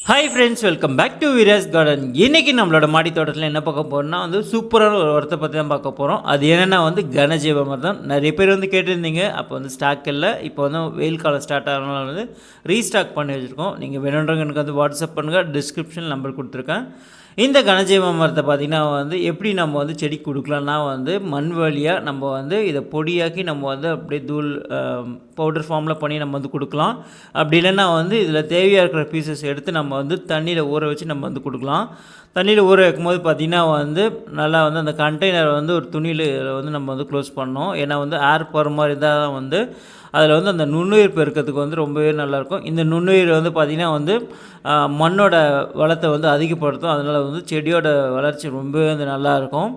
Hi friends, welcome back to Veera's garden. இன்றைக்கி நம்மளோட மாடி தோட்டத்தில் என்ன பார்க்க போகிறோம்னா சூப்பரான ஒரு உரத்தை பற்றி தான் பார்க்க போகிறோம். அது என்னென்னா கனஜீவாமிர்தம். நிறைய பேர் கேட்டிருந்தீங்க. அப்போ ஸ்டாக் இல்லை. இப்போ வெயில் காலம் ஸ்டார்ட் ஆகிறதுனால ரீஸ்டாக் பண்ணி வச்சுருக்கோம். நீங்கள் வேணுன்றவங்க எனக்கு வாட்ஸ்அப் பண்ணுங்கள். டிஸ்கிரிப்ஷன் நம்பர் கொடுத்துருக்கேன். இந்த கனஜீவாமிர்தத்தை பார்த்திங்கன்னா எப்படி நம்ம செடிக்கு கொடுக்கலான்னா மண் வழியாக நம்ம இதை பொடியாக்கி நம்ம அப்படியே தூள் பவுடர் ஃபார்மில் பண்ணி நம்ம கொடுக்கலாம். அப்படி இல்லைன்னா இதில் தேவையாக இருக்கிற பீசஸ் எடுத்து நம்ம தண்ணியில் ஊற வச்சு நம்ம கொடுக்கலாம். தண்ணியில் ஊற வைக்கும்போது பார்த்திங்கன்னா நல்லா அந்த கண்டெய்னர் ஒரு துணியில் நம்ம க்ளோஸ் பண்ணோம். ஏன்னா ஏர் போகிற மாதிரி தான் அதில் அந்த நுண்ணுயிர் பெருக்கிறதுக்கு ரொம்பவே நல்லாயிருக்கும். இந்த நுண்ணுயிர் பார்த்திங்கன்னா மண்ணோட வளத்தை அதிகப்படுத்தும். அதனால் செடியோட வளர்ச்சி ரொம்பவே நல்லாயிருக்கும்.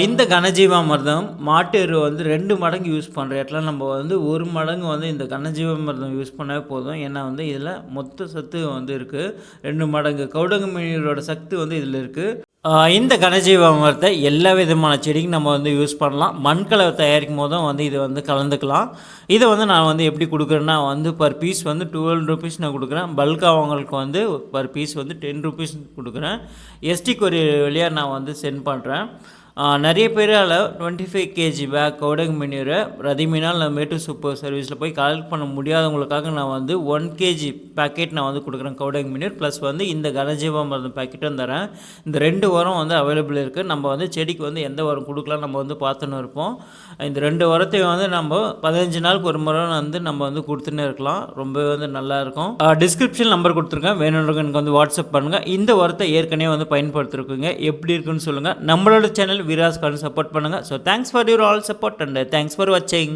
இந்த கனஜீவாமிர்தம் மாட்டு எரு 2 மடங்கு யூஸ் பண்ணுற இடத்துல நம்ம 1 மடங்கு இந்த கனஜீவாமிர்தம் யூஸ் பண்ணவே போதும். ஏன்னா இதில் மொத்த சத்து இருக்குது. 2 மடங்கு கவுடங்கு மீனோட சத்து இதில் இருக்குது. இந்த கனஜீவாமிர்தத்தை எல்லா விதமான செடிக்கும் நம்ம யூஸ் பண்ணலாம். மண்கலவை தயாரிக்கும் போதும் இது கலந்துக்கலாம். இதை நான் எப்படி கொடுக்குறேன்னா பர் பீஸ் 12 ருபீஸ் நான் கொடுக்குறேன். பல்காக அவங்களுக்கு பர் பீஸ் 10 ருபீஸ் கொடுக்குறேன். எஸ்டி கொரியர் வழியாக நான் சென்ட் பண்ணுறேன். நிறைய பேரால் 25 kg பேக் கவுடங்கு மெனியூரை ரதிமீனால் நான் மேட்டூர் சூப்பர் சர்வீஸில் போய் கலெக்ட் பண்ண முடியாதவங்களுக்காக நான் 1 kg பேக்கெட் நான் கொடுக்குறேன் கவுடங்கு மெனியூர். ப்ளஸ் இந்த கனஜீவாமிர்தம் பேக்கெட்டும் தரேன். இந்த 2 உரம் அவைலபிள் இருக்குது. நம்ம செடிக்கு எந்த உரம் கொடுக்கலாம் நம்ம பார்த்துன்னு இருப்போம். இந்த 2 உரத்தையும் நம்ம 15 நாளுக்கு ஒரு முறை நம்ம கொடுத்துன்னு இருக்கலாம். ரொம்பவே நல்லாயிருக்கும். டிஸ்கிரிப்ஷன் நம்பர் கொடுத்துருக்கேன். வேணுன்றவங்க எனக்கு வாட்ஸ்அப் பண்ணுங்கள். இந்த உரத்தை ஏற்கனவே பயன்படுத்திருக்குங்க. எப்படி இருக்குன்னு சொல்லுங்கள். நம்மளோட சேனல் வீராஸ் கார்டன் சப்போர்ட் பண்ணுங்கள். So thanks for your all support and thanks for வாட்சிங்.